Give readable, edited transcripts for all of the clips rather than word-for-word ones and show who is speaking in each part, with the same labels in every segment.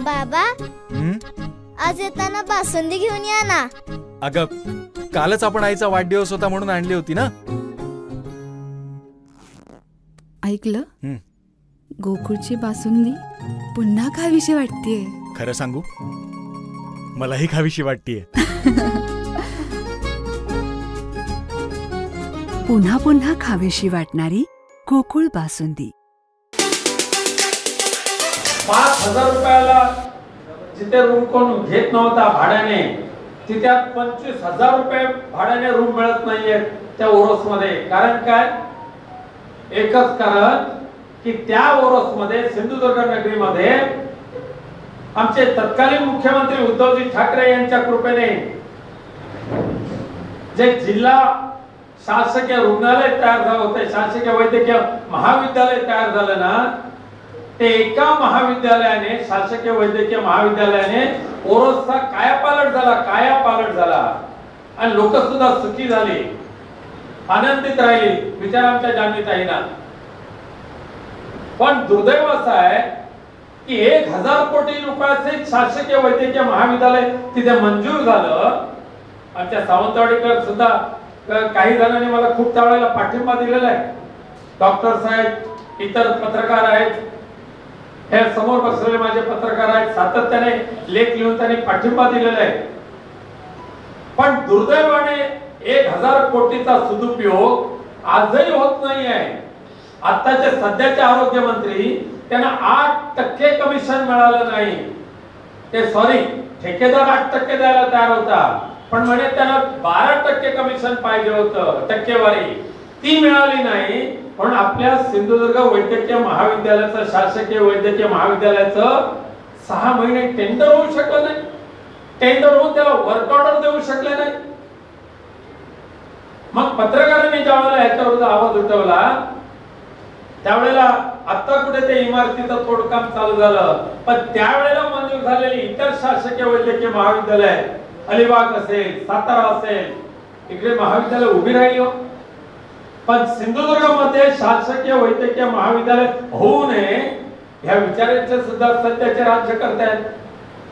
Speaker 1: बाबा आज येताना बासुंदी घेऊन या ना.
Speaker 2: अगं कालच आपण आईचा वाढदिवस होता म्हणून आणली होती ना.
Speaker 3: ऐकलं, गोकुळची बासुंदी पुन्हा खावीशी वाटतेय.
Speaker 2: खरं सांगू, मलाही खावीशी वाटतेय.
Speaker 3: पुन्हा पुन्हा खावीशी वाटणारी गोकुळ बासुंदी.
Speaker 4: 5,000 रुपयाला जिथे रूम कोण घेत नव्हता भाड्याने, तिथे 25,000 रुपये भाड्याने रूम मिळत नाहीये त्या ओरोस मध्ये. कारण काय? एकच कारण की त्या ओरोस मध्ये, सिंधुदुर्ग नगरीमध्ये आमचे तत्कालीन मुख्यमंत्री उद्धवजी ठाकरे यांच्या कृपेने जे जिल्हा शासकीय रुग्णालय तयार झालं होतं, शासकीय वैद्यकीय महाविद्यालय तयार झालं ना, ते एका महाविद्यालयाने, शासकीय वैद्यकीय महाविद्यालयाने ओरोसचा कायापालट झाला आणि लोक सुद्धा सुखी झाली, आनंदित राहिली. विचार आमच्या जान्हवीताईंना. पण दुर्दैव असं आहे की 1,000 कोटी रुपयाचे शासकीय वैद्यकीय महाविद्यालय तिथे मंजूर झालं. आमच्या सावंतवाडीकर सुद्धा काही जणांनी मला खूप त्यावेळेला पाठिंबा दिलेला आहे. डॉक्टर साहेब, इतर पत्रकार आहेत, हे समोर बसलेले माझे पत्रकार आहेत, सातत्याने लेख लिहून त्यांनी पाठिंबा दिलेला आहे. पण दुर्दैवाने 1,000 कोटीचा सदुपयोग आजही होत नाही आहे. आताचे सध्याचे आरोग्य मंत्री त्यांना 8% कमिशन मिळालं नाही. ते सॉरी, ठेकेदार 8% द्यायला तयार होता, पण म्हणे त्यांना 12% कमिशन पाहिजे होतं, टक्केवारी ती मिळाली नाही. पण आपल्या सिंधुदुर्ग वैद्यकीय महाविद्यालयाचं, शासकीय वैद्यकीय महाविद्यालयाचं 6 महिने टेंडर होऊ शकलं नाही. टेंडर होऊन त्याला वर्क ऑर्डर देऊ शकले नाही. मग पत्रकारांनी ज्यावेळेला याच्यावर आवाज उठवला, त्यावेळेला आता कुठे ते इमारतीचं तोडकाम चालू झालं, पण त्यावेळेला मंजूर झालेली इतर शासकीय वैद्यकीय महाविद्यालय, अलिबाग असेल, सातारा असेल, इकडे महाविद्यालय उभी राहिली. पण सिंधुदुर्ग मध्ये शासकीय वैद्यकीय महाविद्यालय होऊ नये ह्या विचारांचे सुद्धा सध्याचे राज्य करतायत.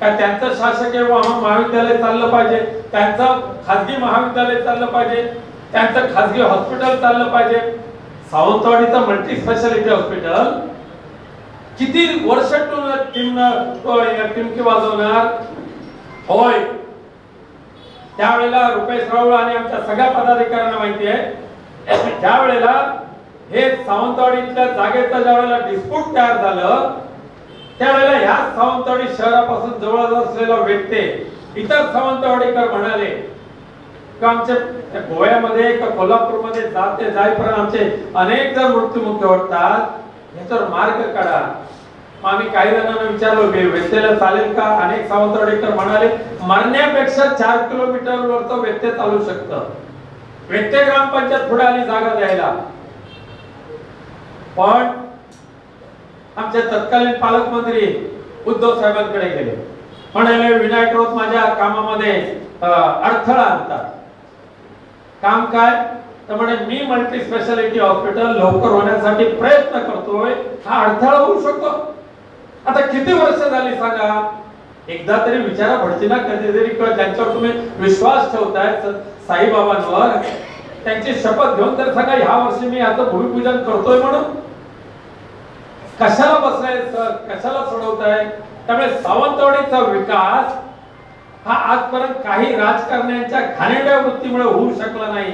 Speaker 4: का त्यांचं शासकीय महाविद्यालय चाललं पाहिजे, त्यांचं खासगी महाविद्यालय चाललं पाहिजे, त्यांचं खासगी हॉस्पिटल चाललं पाहिजे. सावंतवाडीचं मल्टी स्पेशालिटी हॉस्पिटल किती वर्ष टिमकी वाजवणार? होय, त्यावेळेला रुपेश राऊळ आणि आमच्या सगळ्या पदाधिकाऱ्यांना माहिती आहे, ज्यावेळेला हे सावंतवाडीच्या जागेचं ज्यावेळेला डिस्प्यूट तयार झालं, त्यावेळेला ह्या सावंतवाडी शहरापासून जवळ असलेला व्यक्ती इतर सावंतवाडीकर म्हणाले की आमच्या गोव्यामध्ये का कोल्हापूरमध्ये जाईपर्यंत आमचे अनेक जण मृत्युमुखी होतात, याच्यावर मार्ग काढा. मग आम्ही काही जणांना विचारलो व्यत्येला चालेल का? अनेक सावंतवाडीकर म्हणाले मरण्यापेक्षा 4 किलोमीटरवरचं व्यत्यय चालू शकतं. व्यत्यय ग्रामपंचायत पुढे आली जागा द्यायला. पण आमचे तत्कालीन पालकमंत्री उद्धव साहेबांकडे गेले, म्हणाले विनायक राऊत माझ्या कामामध्ये अडथळा आणतात. काम काय? तर म्हणे मी मल्टी स्पेशालिटी हॉस्पिटल लवकर होण्यासाठी प्रयत्न करतोय, हा अडथळा होऊ शकतो. आता किती वर्ष झाली सांगा? एकदा तरी विचारा भटजीना, कधीतरी ज्यांच्यावर तुम्ही विश्वास ठेवताय साईबाबांवर, त्यांची शपथ घेऊन तर सांगा ह्या वर्षी मी आता भूमिपूजन करतोय म्हणून. कशाला बसलाय सर, कशाला सोडवताय? त्यामुळे सावंतवाडीचा विकास हा आजपर्यंत काही राजकारण्यांच्या घाणेरड्या वृत्तीमुळे होऊ शकला नाही.